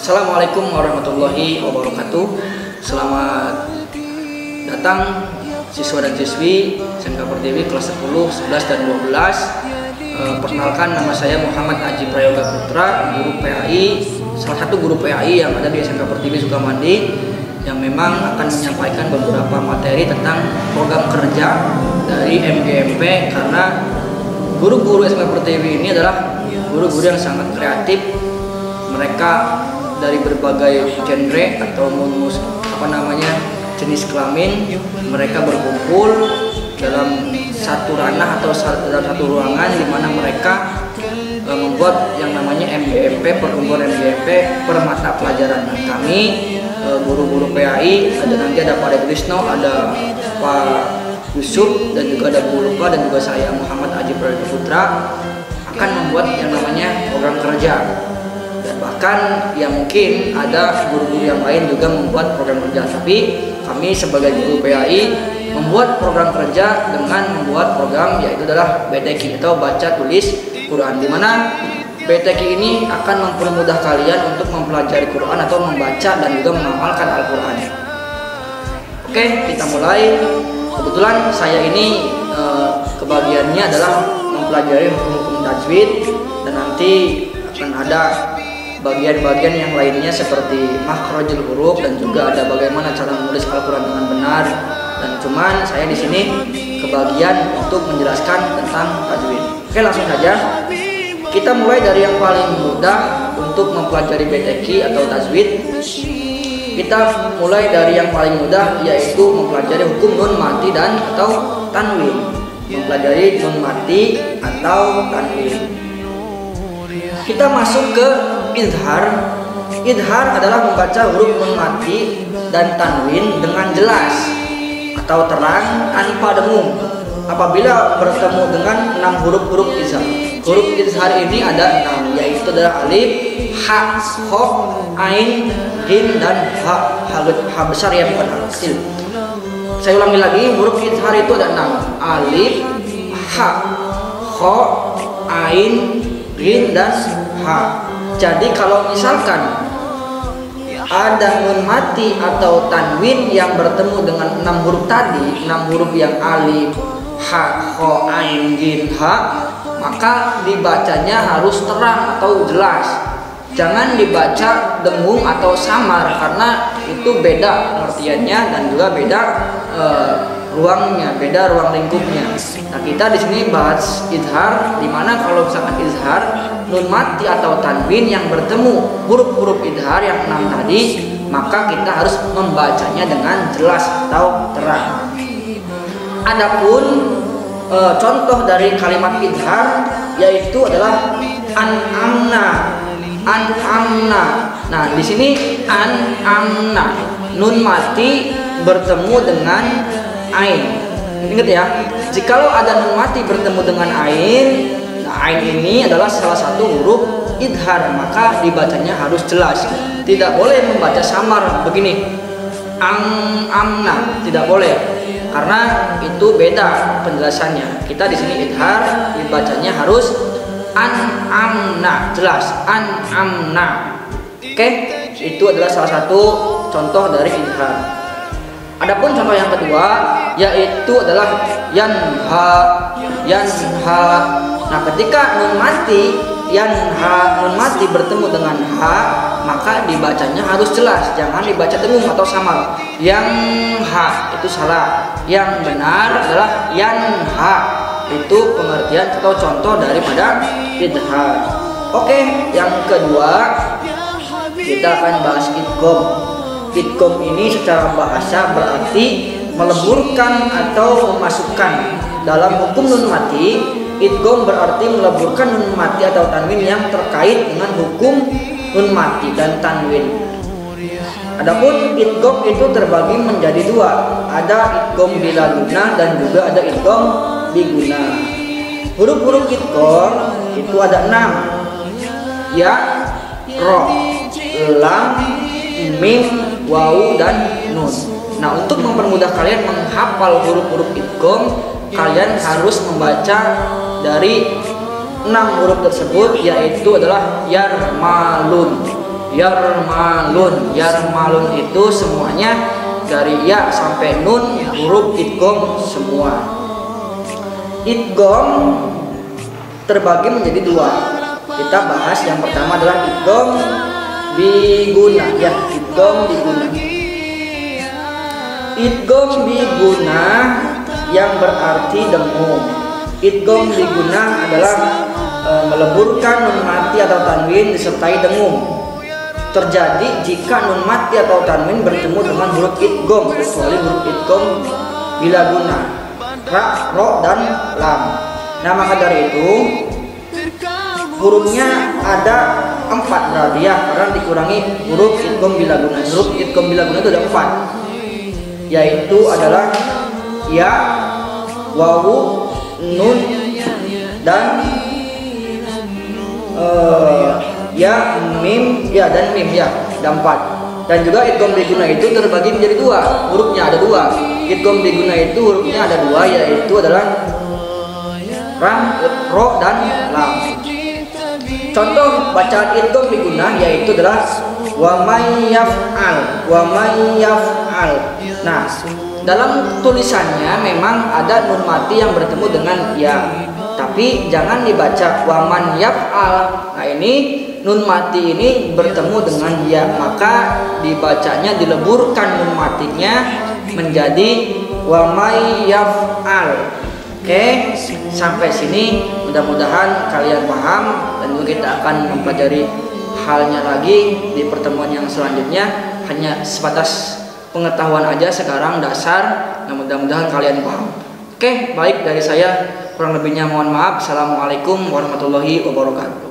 Assalamualaikum warahmatullahi wabarakatuh. Selamat datang siswa dan siswi SMK Pertiwi kelas 10, 11, dan 12. Perkenalkan, nama saya Muhammad Aji Prayoga Putra, guru PAI, salah satu guru PAI yang ada di SMK Pertiwi Sukamandi, yang memang akan menyampaikan beberapa materi tentang program kerja dari MGMP, karena guru-guru SMK Pertiwi ini adalah guru-guru yang sangat kreatif. Mereka dari berbagai genre atau jenis kelamin, mereka berkumpul dalam satu ranah atau dalam satu ruangan di mana mereka membuat yang namanya MGMP, perkumpulan MGMP per mata pelajaran. Nah, kami guru-guru PAI, nanti ada Pak Redwisno, ada Pak Yusuf, dan juga ada Bu Lupa, dan juga saya Muhammad Aji Prayoga Putra akan membuat yang namanya program kerja. Dan bahkan ya mungkin ada guru-guru yang lain juga membuat program kerja, tapi kami sebagai guru PAI membuat program kerja dengan membuat program yaitu adalah BTQ atau baca tulis Quran, di mana BTQ ini akan mempermudah kalian untuk mempelajari Quran atau membaca dan juga menghafalkan Al-Quran. Oke, kita mulai. Kebetulan saya ini kebagiannya adalah mempelajari hukum-hukum tajwid, dan nanti akan ada bagian-bagian yang lainnya seperti makhrajul huruf, dan juga ada bagaimana cara menulis Al-Quran dengan benar. Dan cuman saya di sini kebagian untuk menjelaskan tentang tajwid. Oke, langsung saja. Kita mulai dari yang paling mudah untuk mempelajari BTQ atau tajwid. Kita mulai dari yang paling mudah, yaitu mempelajari hukum nun mati dan atau tanwin. Mempelajari nun mati atau tanwin. Kita masuk ke izhar. Izhar adalah membaca huruf nun mati dan tanwin dengan jelas atau terang tanpa dengung apabila bertemu dengan 6 huruf-huruf izhar. Huruf izhar ini ada 6, yaitu adalah alif, ha, kho, ain, ghin, dan ha. Ha besar ya, bukan ha kecil. Saya ulangi lagi, huruf izhar itu ada 6, alif, ha, kho, ain, ghin, dan ha. Jadi kalau misalkan ada nun mati atau tanwin yang bertemu dengan 6 huruf tadi, 6 huruf yang alif, ha, kho, ain, ghin, ha, maka dibacanya harus terang atau jelas. Jangan dibaca dengung atau samar, karena itu beda pengertiannya dan juga beda ruangnya, beda ruang lingkupnya. Nah, kita di sini bahas izhar, dimana kalau misalkan izhar nun mati atau tanwin yang bertemu huruf-huruf izhar yang 6 tadi, maka kita harus membacanya dengan jelas atau terang. Adapun contoh dari kalimat izhar yaitu adalah an'amna. An'amna. Nah, di sini an'amna, nun mati bertemu dengan ain. Ingat ya, jikalau ada nun mati bertemu dengan ain, nah, ain ini adalah salah satu huruf izhar, maka dibacanya harus jelas. Tidak boleh membaca samar begini, amna, tidak boleh, karena itu beda penjelasannya. Kita di sini izhar, dibacanya harus amna, jelas, amna. Oke, itu adalah salah satu contoh dari izhar. Adapun contoh yang kedua yaitu adalah yanha. Yanha. Nah, ketika nun mati nun mati bertemu dengan ha, maka dibacanya harus jelas, jangan dibaca dengung atau samar. Yang ha itu salah, yang benar adalah yanha. Itu pengertian atau contoh daripada izhar. Oke, yang kedua kita akan bahas idgham. Idgham ini secara bahasa berarti meleburkan atau memasukkan. Dalam hukum nun mati, idgham berarti meleburkan nun mati atau tanwin yang terkait dengan hukum nun mati dan tanwin. Adapun idgham itu terbagi menjadi 2. Ada idgham bila guna dan juga ada idgham biguna. Huruf-huruf idgham itu ada 6. Ya, ro, lam, mim, wawu, dan nun. Nah, untuk mempermudah kalian menghafal huruf-huruf idgham, kalian harus membaca dari 6 huruf tersebut, yaitu adalah yarmalun. yarmalun. Yarmalun itu semuanya dari ya sampai nun huruf idgham semua. Idgham terbagi menjadi dua. Kita bahas yang pertama adalah idgham biguna, ya, idgham biguna. Idgham biguna yang berarti dengung. Idgham biguna adalah meleburkan nun mati atau tanwin disertai dengung. Terjadi jika nun mati atau tanwin bertemu dengan huruf idgham, kecuali huruf idgham bila guna, ra, ro, dan lam. Nah, maka dari itu hurufnya ada 4 berarti ya, karena dikurangi huruf idgham bila guna. Huruf idgham bila guna itu ada 4, yaitu adalah ya, wawu, nun, dan ya, mim, ya, dan mim, ya, ada 4. Dan juga idgham biguna itu terbagi menjadi 2, hurufnya ada 2. Idgham biguna itu hurufnya ada 2, yaitu adalah ra, ro, dan lam. Contoh bacaan idgham biguna yaitu adalah wa may yaf'al, wa may yaf'al. Nah, dalam tulisannya memang ada nun mati yang bertemu dengan ya, tapi jangan dibaca wa man yaf'al. Nah, ini nun mati ini bertemu dengan ya, maka dibacanya dileburkan nun matinya menjadi wa may yaf'al. Oke, sampai sini mudah-mudahan kalian paham, dan juga kita akan mempelajari halnya lagi di pertemuan yang selanjutnya. Hanya sebatas pengetahuan aja sekarang dasar, dan mudah-mudahan kalian paham. Oke, baik dari saya, kurang lebihnya mohon maaf. Assalamualaikum warahmatullahi wabarakatuh.